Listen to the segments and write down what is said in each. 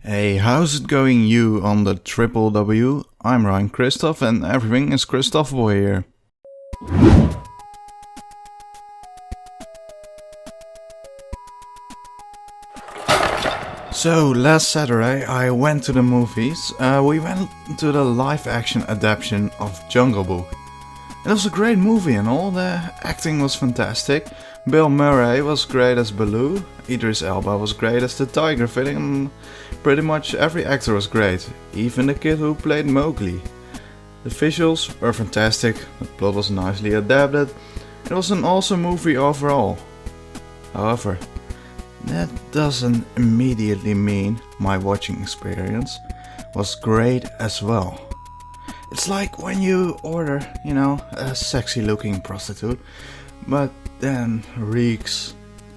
Hey, how's it going you on the Triple W? I'm Ryan Christoph and everything is Christophable here. So, last Saturday I went to the movies. We went to the live action adaptation of Jungle Book. It was a great movie and all, the acting was fantastic. Bill Murray was great as Baloo, Idris Elba was great as the tiger fitting, and pretty much every actor was great, even the kid who played Mowgli. The visuals were fantastic, the plot was nicely adapted, it was an awesome movie overall. However, that doesn't immediately mean my watching experience was great as well. It's like when you order, a sexy looking prostitute, but then reeks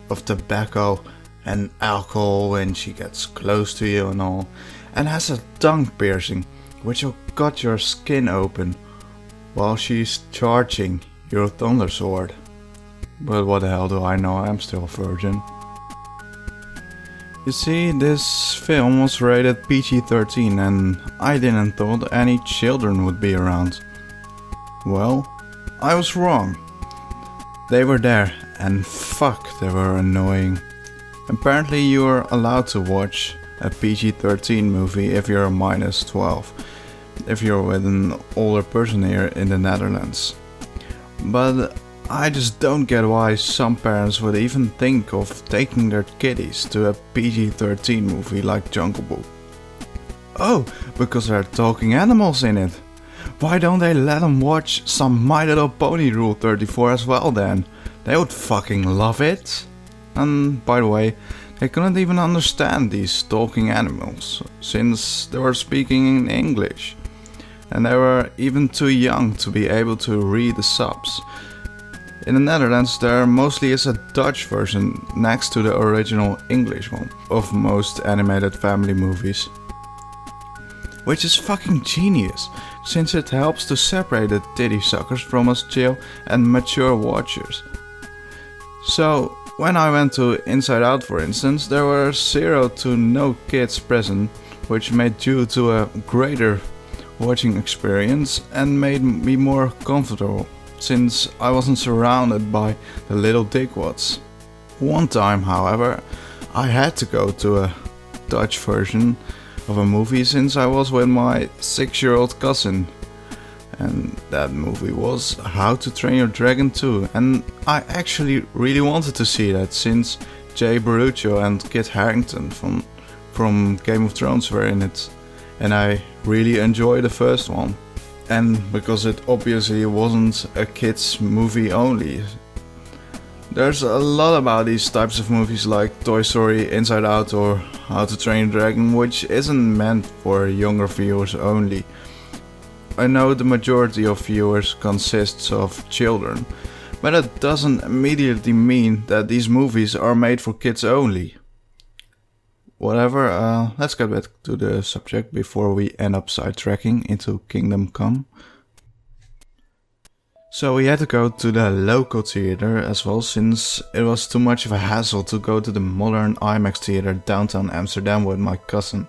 of tobacco and alcohol when she gets close to you and all, and has a tongue piercing which will cut your skin open while she's charging your thunder sword. But what the hell do I know, I'm still a virgin. You see, this film was rated PG-13 and I didn't thought any children would be around. Well, I was wrong. They were there and fuck, they were annoying. Apparently you are allowed to watch a PG-13 movie if you're minus 12, if you're with an older person here in the Netherlands. But I just don't get why some parents would even think of taking their kiddies to a PG-13 movie like Jungle Book. Oh, because there are talking animals in it. Why don't they let them watch some My Little Pony Rule 34 as well then? They would fucking love it. And by the way, they couldn't even understand these talking animals, since they were speaking in English. And they were even too young to be able to read the subs. In the Netherlands there mostly is a Dutch version next to the original English one of most animated family movies. Which is fucking genius, since it helps to separate the titty suckers from us chill and mature watchers. So, when I went to Inside Out for instance, there were 0 to no kids present, which made due to a greater watching experience and made me more comfortable, since I wasn't surrounded by the little dickwads. One time, however, I had to go to a Dutch version of a movie since I was with my 6-year-old cousin. And that movie was How to Train Your Dragon 2, and I actually really wanted to see that since Jay Baruchel and Kit Harington from Game of Thrones were in it, and I really enjoyed the first one. And because it obviously wasn't a kids movie only. There's a lot about these types of movies like Toy Story, Inside Out or How to Train Your Dragon which isn't meant for younger viewers only. I know the majority of viewers consists of children, but that doesn't immediately mean that these movies are made for kids only. Whatever, let's get back to the subject before we end up sidetracking into Kingdom Come. So we had to go to the local theater as well, since it was too much of a hassle to go to the modern IMAX theater downtown Amsterdam with my cousin.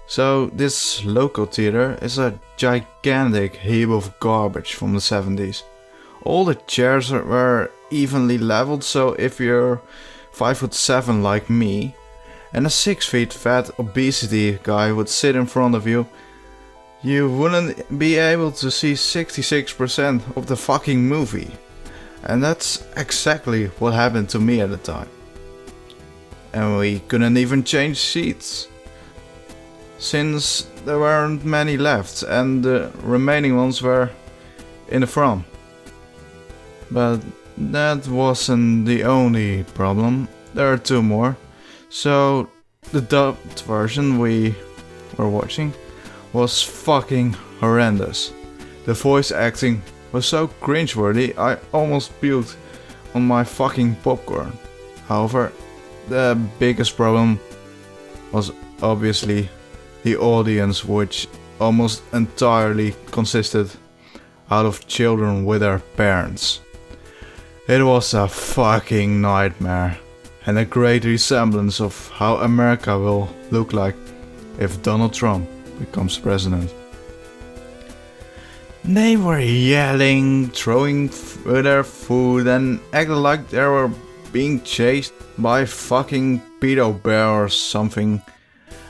So this local theater is a gigantic heap of garbage from the 70s. All the chairs were evenly leveled, so if you're 5'7" like me, and a 6 feet fat obesity guy would sit in front of you, you wouldn't be able to see 66% of the fucking movie. And that's exactly what happened to me at the time. And we couldn't even change seats, since there weren't many left and the remaining ones were in the front. But that wasn't the only problem, there are 2 more. So the dubbed version we were watching was fucking horrendous. The voice acting was so cringeworthy I almost puked on my fucking popcorn. However, the biggest problem was obviously the audience, which almost entirely consisted out of children with their parents. It was a fucking nightmare. and a great resemblance of how America will look like if Donald Trump becomes president. They were yelling, throwing their food and acted like they were being chased by fucking pedo bear or something.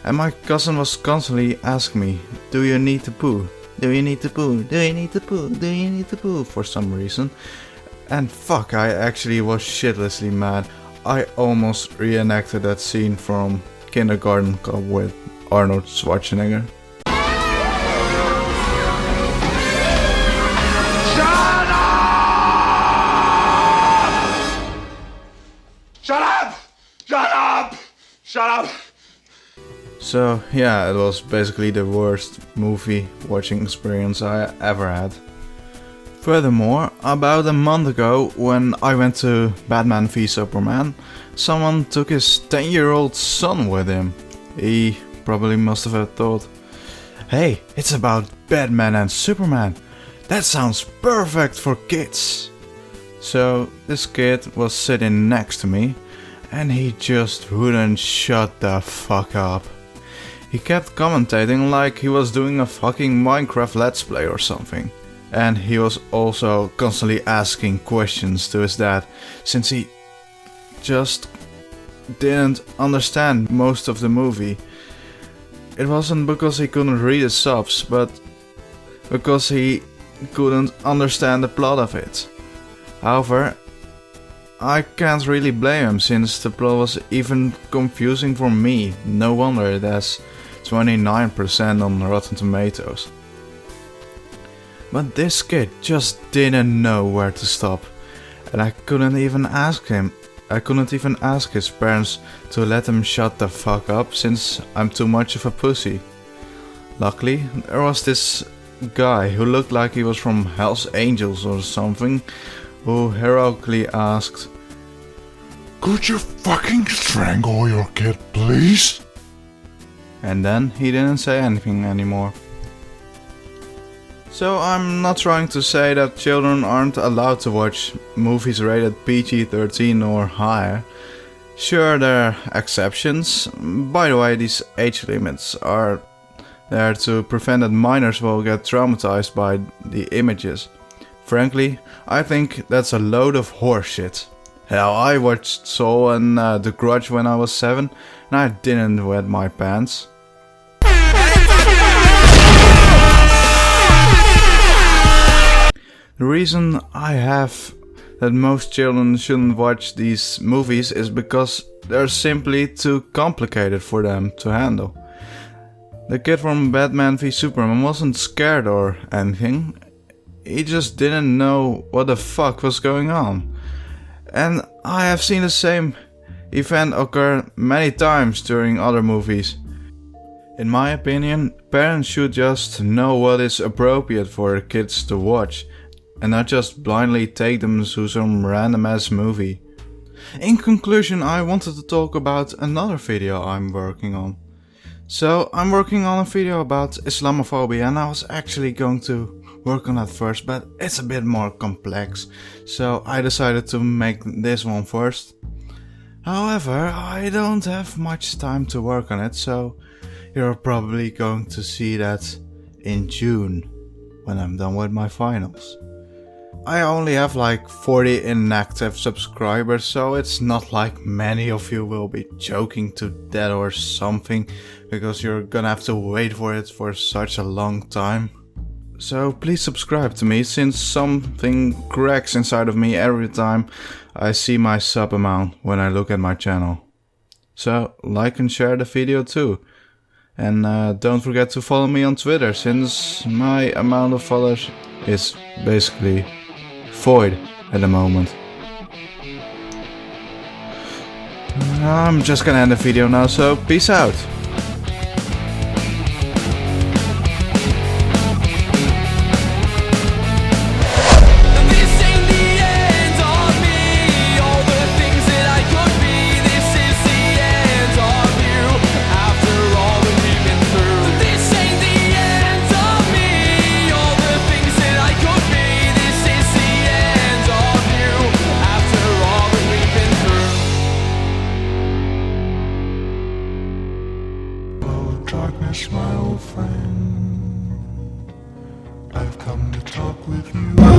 And my cousin was constantly asking me, do you need to poo? Do you need to poo? Do you need to poo? Do you need to poo? For some reason. And fuck, I actually was shitlessly mad. I almost reenacted that scene from Kindergarten Cop with Arnold Schwarzenegger. Shut up! Shut up! Shut up! So yeah, it was basically the worst movie watching experience I ever had. Furthermore, about a month ago when I went to Batman v Superman, someone took his 10-year-old son with him. He probably must have thought, hey, it's about Batman and Superman. That sounds perfect for kids. So this kid was sitting next to me and he just wouldn't shut the fuck up. He kept commentating like he was doing a fucking Minecraft Let's Play or something. And he was also constantly asking questions to his dad, since he just didn't understand most of the movie. It wasn't because he couldn't read his subs, but because he couldn't understand the plot of it. However, I can't really blame him, since the plot was even confusing for me. No wonder it has 29% on Rotten Tomatoes. But this kid just didn't know where to stop, and I couldn't even ask his parents to let him shut the fuck up, since I'm too much of a pussy. Luckily, there was this guy who looked like he was from Hell's Angels or something, who heroically asked, Could you fucking strangle your kid, please? And then he didn't say anything anymore. So I'm not trying to say that children aren't allowed to watch movies rated PG-13 or higher. Sure, there are exceptions. By the way, these age limits are there to prevent that minors will get traumatized by the images. Frankly, I think that's a load of horseshit. Hell, I watched Soul and The Grudge when I was 7 and I didn't wet my pants. The reason I have that most children shouldn't watch these movies is because they're simply too complicated for them to handle. The kid from Batman v Superman wasn't scared or anything, he just didn't know what the fuck was going on. And I have seen the same event occur many times during other movies. In my opinion, parents should just know what is appropriate for their kids to watch, and not just blindly take them to some random ass movie. In conclusion, I wanted to talk about another video I'm working on. So I'm working on a video about Islamophobia, and I was actually going to work on that first, but it's a bit more complex, so I decided to make this one first. However, I don't have much time to work on it, so you're probably going to see that in June, when I'm done with my finals. I only have like 40 inactive subscribers, so it's not like many of you will be choking to death or something, because you're gonna have to wait for it for such a long time. So please subscribe to me, since something cracks inside of me every time I see my sub amount when I look at my channel. So like and share the video too. And don't forget to follow me on Twitter, since my amount of followers is basically void at the moment. I'm just gonna end the video now, so peace out. darkness, my old friend. I've come to talk with you.